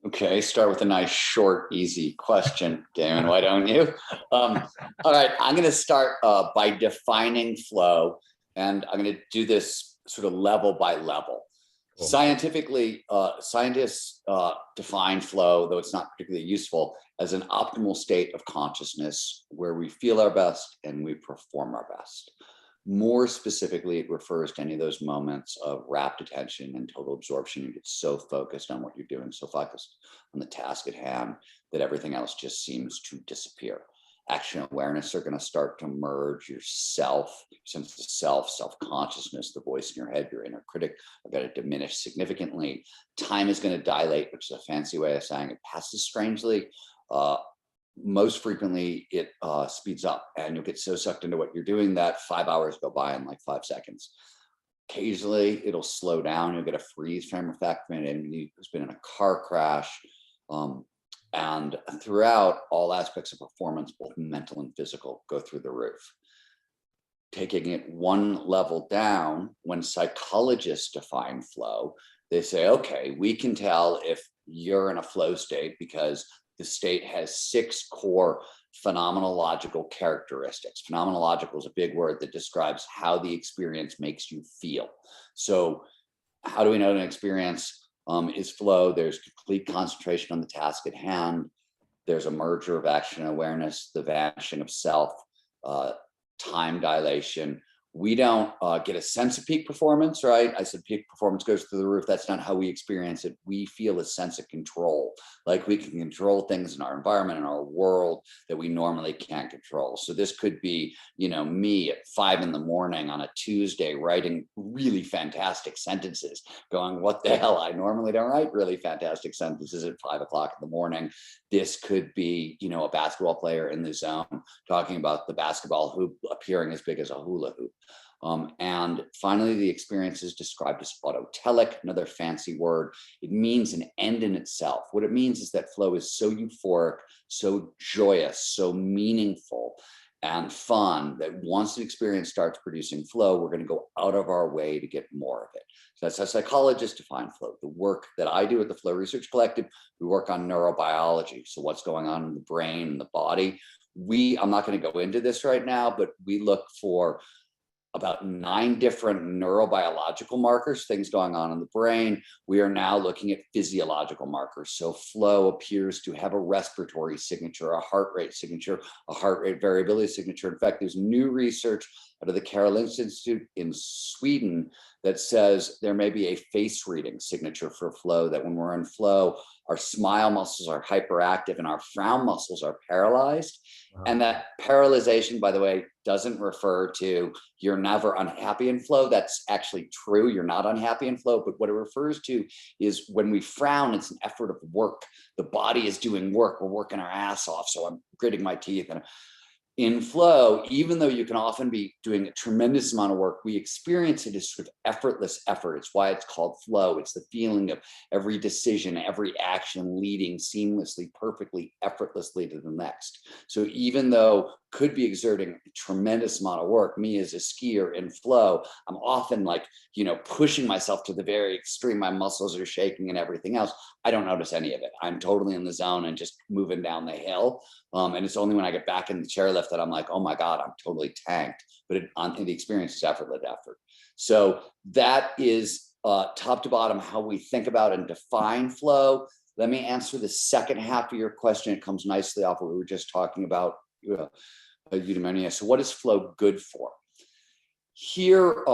Okay, start with a nice, short, easy question, Damon. Why don't you? All right, I'm going to start by defining flow, and I'm going to do this sort of level by level. Cool. Scientifically, scientists define flow, though it's not particularly useful, as an optimal state of consciousness where we feel our best and we perform our best. More specifically, it refers to any of those moments of rapt attention and total absorption. You get so focused on what you're doing, so focused on the task at hand, that everything else just seems to disappear. Action awareness are going to start to merge. Your self, sense of self, self-consciousness, the voice in your head, your inner critic, are going to diminish significantly. Time is going to dilate, which is a fancy way of saying it passes strangely. Most frequently it speeds up, and you'll get so sucked into what you're doing that 5 hours go by in like 5 seconds. Occasionally it'll slow down. You'll get a freeze frame effect from anybody who's been in a car crash. And throughout, all aspects of performance, both mental and physical, go through the roof. Taking it one level down, when psychologists define flow, they say, okay, we can tell if you're in a flow state because the state has 6 core phenomenological characteristics. Phenomenological is a big word that describes how the experience makes you feel. So how do we know an experience is flow? There's complete concentration on the task at hand. There's a merger of action and awareness, the vanishing of self, time dilation. We don't get a sense of peak performance, right? I said peak performance goes through the roof. That's not how we experience it. We feel a sense of control, like we can control things in our environment, in our world that we normally can't control. So this could be, me at 5 in the morning on a Tuesday writing really fantastic sentences, going, what the hell? I normally don't write really fantastic sentences at 5 o'clock in the morning. This could be, a basketball player in the zone talking about the basketball hoop appearing as big as a hula hoop. And finally, the experience is described as autotelic, another fancy word. It means an end in itself. What it means is that flow is so euphoric, so joyous, so meaningful and fun that once the experience starts producing flow, we're going to go out of our way to get more of it. So that's how psychologists define flow. The work that I do at the Flow Research Collective, we work on neurobiology. So what's going on in the brain and the body. I'm not going to go into this right now, but we look for about 9 different neurobiological markers, things going on in the brain. We are now looking at physiological markers. So flow appears to have a respiratory signature, a heart rate signature, a heart rate variability signature. In fact, there's new research out of the Karolinska Institute in Sweden that says there may be a face reading signature for flow, that when we're in flow, our smile muscles are hyperactive and our frown muscles are paralyzed. Wow. And that paralyzation, by the way, doesn't refer to you're never unhappy in flow. That's actually true. You're not unhappy in flow. But what it refers to is when we frown, it's an effort of work. The body is doing work. We're working our ass off. So I'm gritting my teeth. And in flow, even though you can often be doing a tremendous amount of work, we experience it as sort of effortless effort. It's why it's called flow. It's the feeling of every decision, every action leading seamlessly, perfectly, effortlessly to the next. So even though could be exerting a tremendous amount of work, me as a skier in flow, I'm often pushing myself to the very extreme. My muscles are shaking and everything else. I don't notice any of it. I'm totally in the zone and just moving down the hill. And it's only when I get back in the chairlift that I'm like, oh my God, I'm totally tanked. But the experience is effortless effort. So that is top to bottom how we think about and define flow. Let me answer the second half of your question. It comes nicely off what we were just talking about, eudaimonia. So what is flow good for? Here,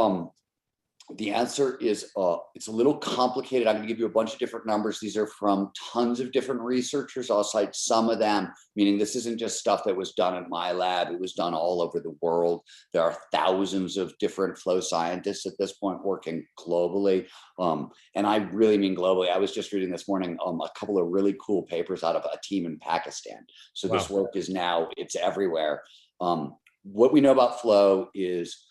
the answer is it's a little complicated. I'm going to give you a bunch of different numbers. These are from tons of different researchers. I'll cite some of them, meaning this isn't just stuff that was done at my lab. It was done all over the world. There are thousands of different flow scientists at this point working globally. And I really mean globally. I was just reading this morning a couple of really cool papers out of a team in Pakistan. So wow. This work is now, it's everywhere. What we know about flow is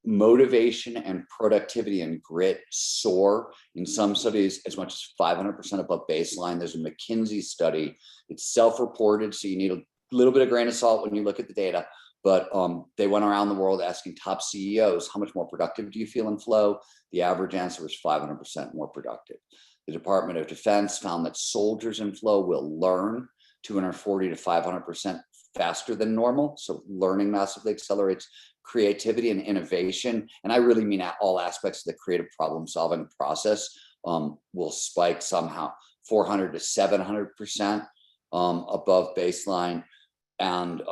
motivation and productivity and grit soar in some studies as much as 500% above baseline. There's a McKinsey study. It's self-reported, so you need a little bit of grain of salt when you look at the data. But they went around the world asking top CEOs, how much more productive do you feel in flow? The average answer was 500% more productive. The Department of Defense found that soldiers in flow will learn 240 to 500% faster than normal. So learning massively accelerates creativity and innovation. And I really mean all aspects of the creative problem solving process will spike somehow 400 to 700% above baseline. And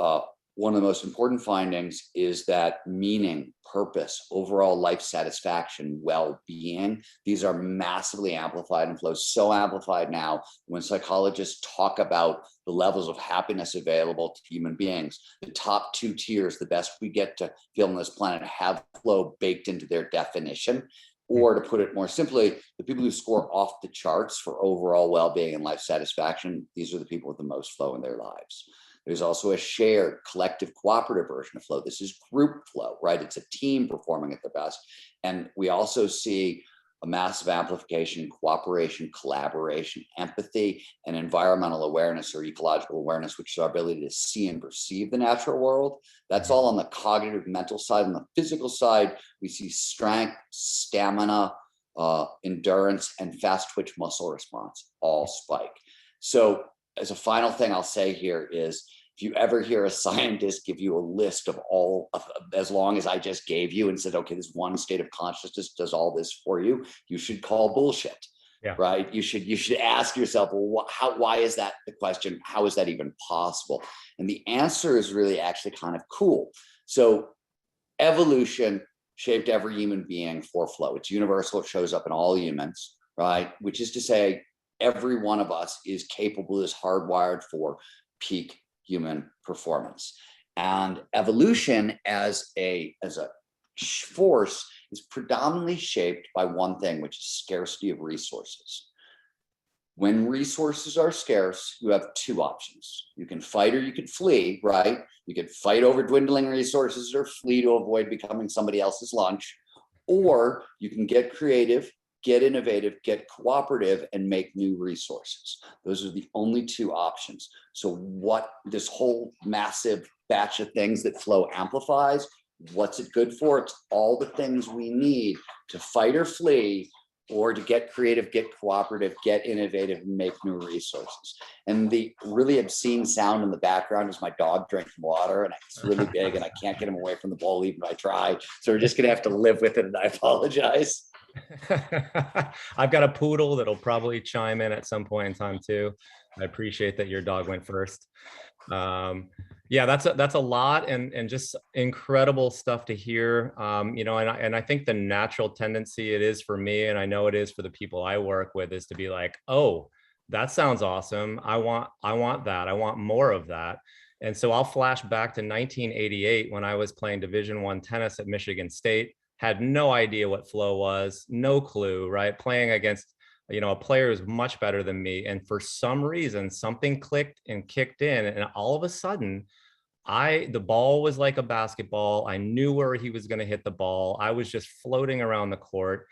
one of the most important findings is that meaning, purpose, overall life satisfaction, well-being, these are massively amplified in flow, so amplified now when psychologists talk about the levels of happiness available to human beings. The top 2 tiers, the best we get to feel on this planet, have flow baked into their definition. Or to put it more simply, the people who score off the charts for overall well-being and life satisfaction, these are the people with the most flow in their lives. There's also a shared, collective, cooperative version of flow. This is group flow, right? It's a team performing at their best. And we also see a massive amplification in cooperation, collaboration, empathy, and environmental awareness or ecological awareness, which is our ability to see and perceive the natural world. That's all on the cognitive mental side. On the physical side, we see strength, stamina, endurance, and fast twitch muscle response all spike. So as a final thing I'll say here is, if you ever hear a scientist give you a list of all, as long as I just gave you, and said, okay, this one state of consciousness does all this for you, you should call bullshit, right? You should ask yourself, well, why is that the question? How is that even possible? And the answer is really actually kind of cool. So evolution shaped every human being for flow. It's universal. It shows up in all humans, right? Which is to say, every one of us is capable, is hardwired for peak human performance. And evolution as a force is predominantly shaped by one thing, which is scarcity of resources. When resources are scarce, you have 2 options. You can fight or you can flee, right? You could fight over dwindling resources or flee to avoid becoming somebody else's lunch. Or you can get creative, get innovative, get cooperative, and make new resources. Those are the only 2 options. So what this whole massive batch of things that flow amplifies, what's it good for? It's all the things we need to fight or flee, or to get creative, get cooperative, get innovative, and make new resources. And the really obscene sound in the background is my dog drinking water, and it's really big, and I can't get him away from the bowl even if I try. So we're just gonna have to live with it, and I apologize. I've got a poodle that'll probably chime in at some point in time too. I appreciate that your dog went first. Yeah, that's a lot, and just incredible stuff to hear. You know, and I think the natural tendency it is for me, and I know it is for the people I work with, is to be like, oh, that sounds awesome. I want that. I want more of that. And so I'll flash back to 1988 when I was playing Division I tennis at Michigan State. Had no idea what flow was, no clue, right? Playing against, you know, a player who's much better than me. And for some reason, something clicked and kicked in. And all of a sudden, the ball was like a basketball. I knew where he was going to hit the ball. I was just floating around the court.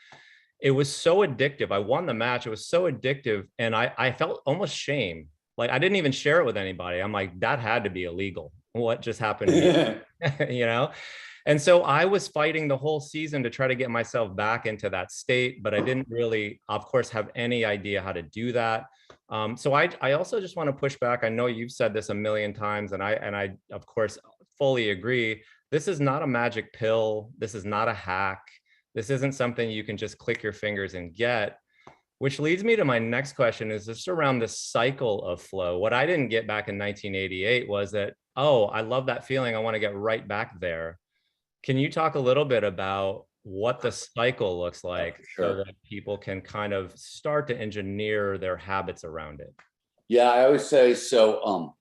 It was so addictive. I won the match. It was so addictive. And I felt almost shame. Like I didn't even share it with anybody. I'm like, that had to be illegal. What just happened to me? You know? And so I was fighting the whole season to try to get myself back into that state, but I didn't really, of course, have any idea how to do that. So I also just want to push back. I know you've said this a million times, and I of course fully agree. This is not a magic pill. This is not a hack. This isn't something you can just click your fingers and get. Which leads me to my next question, is just around the cycle of flow. What I didn't get back in 1988 was that, oh, I love that feeling. I want to get right back there. Can you talk a little bit about what the cycle looks like so that people can kind of start to engineer their habits around it? Yeah, I always say, so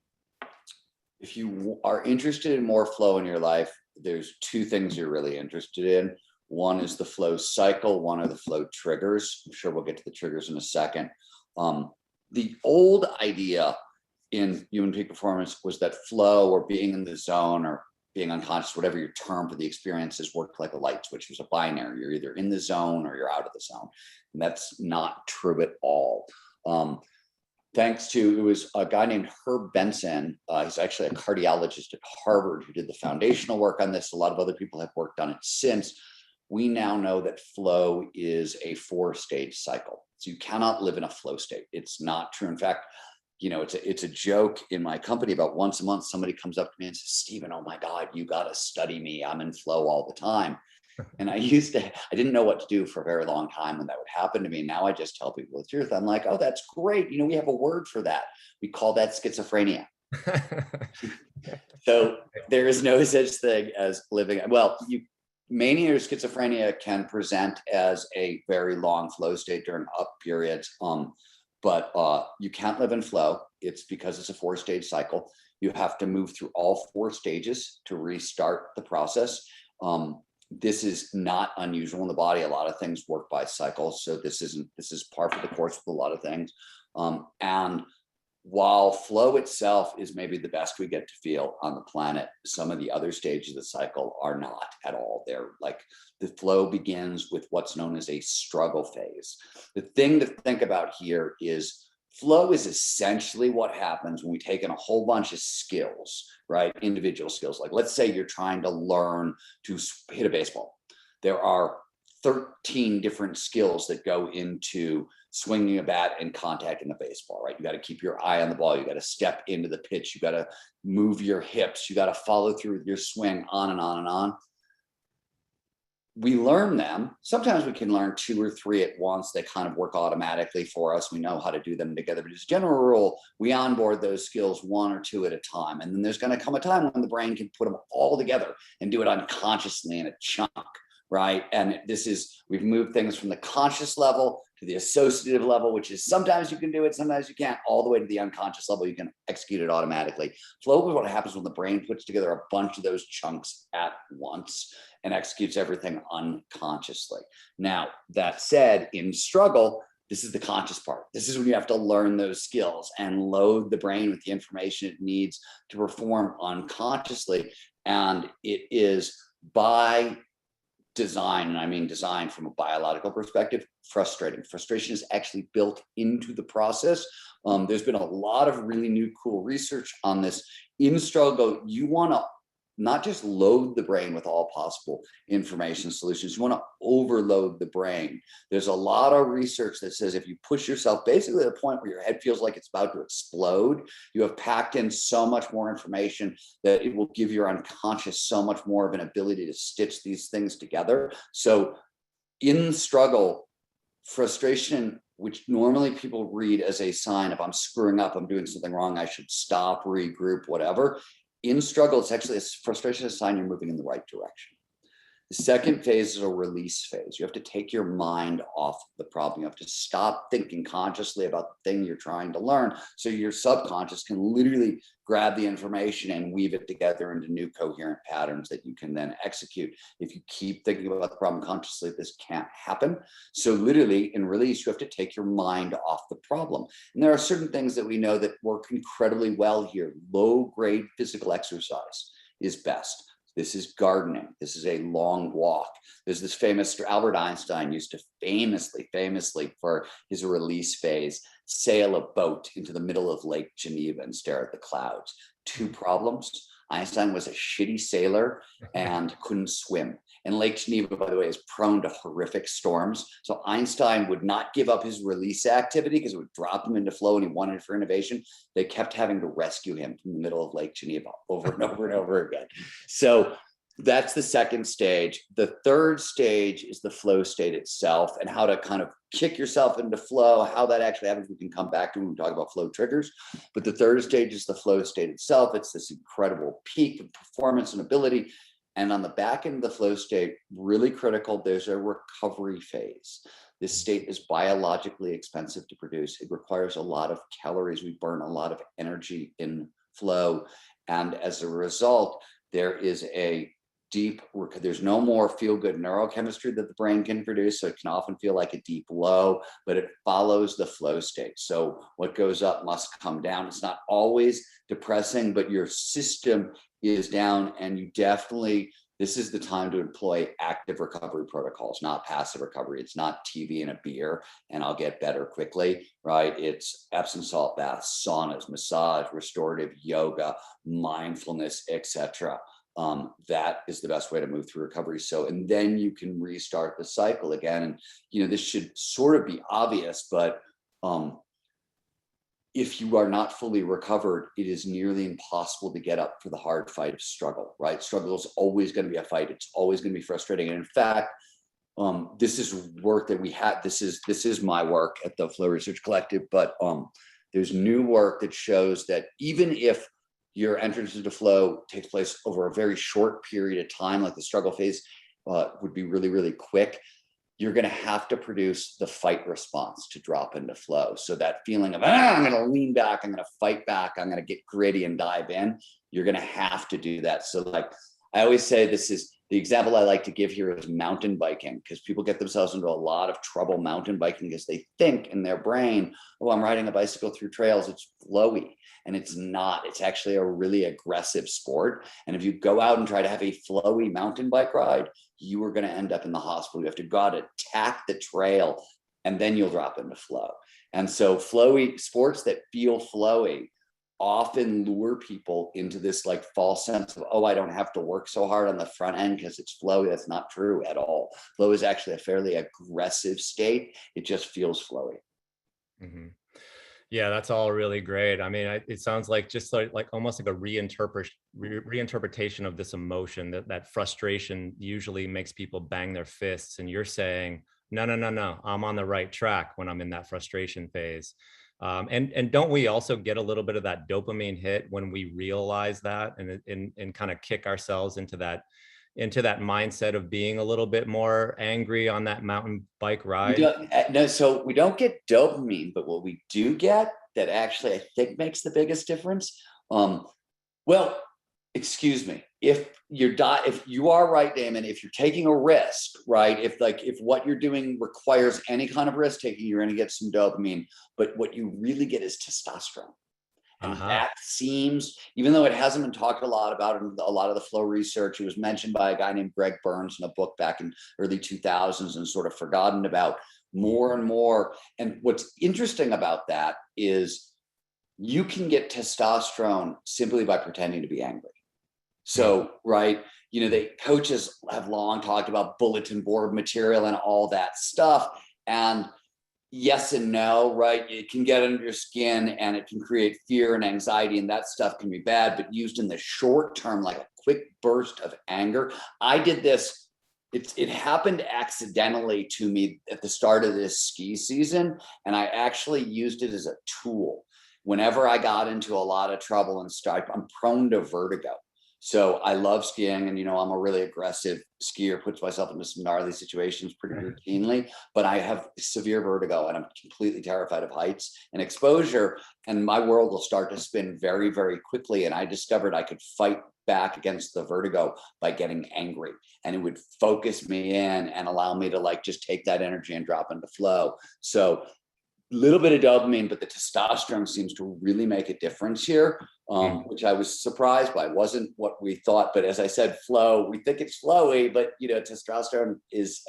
if you are interested in more flow in your life, there's 2 things you're really interested in. One is the flow cycle, one are the flow triggers. I'm sure we'll get to the triggers in a second. The old idea in human peak performance was that flow, or being in the zone, or being unconscious, whatever your term for the experiences, worked like a light switch. It was a binary. You're either in the zone or you're out of the zone. And that's not true at all. Thanks to, it was a guy named Herb Benson. He's actually a cardiologist at Harvard who did the foundational work on this. A lot of other people have worked on it since. We now know that flow is a 4-stage cycle. So you cannot live in a flow state. It's not true. In fact, it's a joke in my company about once a month, somebody comes up to me and says, Steven, oh my God, you got to study me. I'm in flow all the time. And I didn't know what to do for a very long time when that would happen to me. Now I just tell people the truth. I'm like, oh, that's great. We have a word for that. We call that schizophrenia. So there is no such thing as living. Well, mania or schizophrenia can present as a very long flow state during up periods. But you can't live in flow. It's because it's a 4-stage cycle. You have to move through all 4 stages to restart the process. This is not unusual in the body. A lot of things work by cycles. So this is par for the course with a lot of things. And while flow itself is maybe the best we get to feel on the planet, some of the other stages of the cycle are not at all. They're like, the flow begins with what's known as a struggle phase. The thing to think about here is flow is essentially what happens when we take in a whole bunch of skills, right? Individual skills. Like, let's say you're trying to learn to hit a baseball. There are 13 different skills that go into swinging a bat and contacting the baseball, right? You got to keep your eye on the ball. You got to step into the pitch. You got to move your hips. You got to follow through with your swing, on and on and on. We learn them. Sometimes we can learn 2 or 3 at once. They kind of work automatically for us. We know how to do them together. But as a general rule, we onboard those skills 1 or 2 at a time. And then there's going to come a time when the brain can put them all together and do it unconsciously in a chunk, right? And we've moved things from the conscious level to the associative level, which is sometimes you can do it, sometimes you can't, all the way to the unconscious level. You can execute it automatically. Flow is what happens when the brain puts together a bunch of those chunks at once and executes everything unconsciously. Now, that said, in struggle, this is the conscious part. This is when you have to learn those skills and load the brain with the information it needs to perform unconsciously. And it is by design, and I mean design from a biological perspective, frustrating. Frustration is actually built into the process. There's been a lot of really new, cool research on this. In struggle, you want to not just load the brain with all possible information solutions, you want to overload the brain. There's a lot of research that says if you push yourself basically to the point where your head feels like it's about to explode, you have packed in so much more information that it will give your unconscious so much more of an ability to stitch these things together. So in struggle, frustration, which normally people read as a sign of I'm screwing up, I'm doing something wrong, I should stop, regroup, whatever. In struggle, it's actually frustration is a sign you're moving in the right direction. The second phase is a release phase. You have to take your mind off the problem. You have to stop thinking consciously about the thing you're trying to learn, so your subconscious can literally grab the information and weave it together into new coherent patterns that you can then execute. If you keep thinking about the problem consciously, this can't happen. So literally in release, you have to take your mind off the problem. And there are certain things that we know that work incredibly well here. Low-grade physical exercise is best. This is gardening. This is a long walk. There's this famous, Albert Einstein used to famously for his release phase, sail a boat into the middle of Lake Geneva and stare at the clouds. 2 problems. Einstein was a shitty sailor and couldn't swim. And Lake Geneva, by the way, is prone to horrific storms. So Einstein would not give up his release activity because it would drop him into flow and he wanted it for innovation. They kept having to rescue him from the middle of Lake Geneva over and over and over again. So that's the second stage. The third stage is the flow state itself, and how to kind of kick yourself into flow. How that actually happens, we can come back to when we talk about flow triggers. But the third stage is the flow state itself. It's this incredible peak of performance and ability. And on the back end of the flow state, really critical, there's a recovery phase. This state is biologically expensive to produce. It requires a lot of calories. We burn a lot of energy in flow. And as a result, there is a there's no more feel-good neurochemistry that the brain can produce. So it can often feel like a deep low, but it follows the flow state. So what goes up must come down. It's not always depressing, but your system is down, and you definitely, this is the time to employ active recovery protocols, not passive recovery. It's not TV and a beer and I'll get better quickly, right? It's Epsom salt baths, saunas, massage, restorative yoga, mindfulness, etc. that is the best way to move through recovery. So, and then you can restart the cycle again. And, you know, this should sort of be obvious, but if you are not fully recovered, it is nearly impossible to get up for the hard fight of struggle, right? Struggle is always going to be a fight. It's always going to be frustrating. And in fact, this is work that we had. This is my work at the Flow Research Collective, but there's new work that shows that even if your entrance into flow takes place over a very short period of time, like the struggle phase would be really, really quick, you're going to have to produce the fight response to drop into flow. So that feeling of, I'm going to lean back, I'm going to fight back, I'm going to get gritty and dive in, you're going to have to do that. So like, I always say, this is the example I like to give here is mountain biking, because people get themselves into a lot of trouble mountain biking because they think in their brain, oh, I'm riding a bicycle through trails, it's flowy. And it's not. It's actually a really aggressive sport. And if you go out and try to have a flowy mountain bike ride, you are going to end up in the hospital. You have to go out, attack the trail, and then you'll drop into flow. And so flowy sports that feel flowy often lure people into this like false sense of, oh, I don't have to work so hard on the front end because it's flowy. That's not true at all. Flow is actually a fairly aggressive state. It just feels flowy. Mm-hmm. Yeah, that's all really great. I mean, it sounds like just like almost like a reinterpretation of this emotion, that frustration usually makes people bang their fists. And you're saying, no, I'm on the right track when I'm in that frustration phase. And don't we also get a little bit of that dopamine hit when we realize that and kind of kick ourselves into that mindset of being a little bit more angry on that mountain bike ride? No, so we don't get dopamine, but what we do get that actually I think makes the biggest difference. Well, excuse me, if you are right, Damon, if you're taking a risk, right? If what you're doing requires any kind of risk taking, you're going to get some dopamine, but what you really get is testosterone. And that seems, even though it hasn't been talked a lot about in a lot of the flow research, it was mentioned by a guy named Greg Burns in a book back in early 2000s and sort of forgotten about more and more. And what's interesting about that is you can get testosterone simply by pretending to be angry. So, right, you know, coaches have long talked about bulletin board material and all that stuff. And yes and no, right? It can get under your skin and it can create fear and anxiety, and that stuff can be bad, but used in the short term, like a quick burst of anger. I did this. It happened accidentally to me at the start of this ski season, and I actually used it as a tool. Whenever I got into a lot of trouble and stuff, I'm prone to vertigo. So I love skiing, and, you know, I'm a really aggressive skier, puts myself into some gnarly situations pretty routinely, but I have severe vertigo and I'm completely terrified of heights and exposure. And my world will start to spin very, very quickly. And I discovered I could fight back against the vertigo by getting angry, and it would focus me in and allow me to like just take that energy and drop into flow. So little bit of dopamine, but the testosterone seems to really make a difference here, which I was surprised by. It wasn't what we thought, but as I said, flow, we think it's flowy, but, you know, testosterone is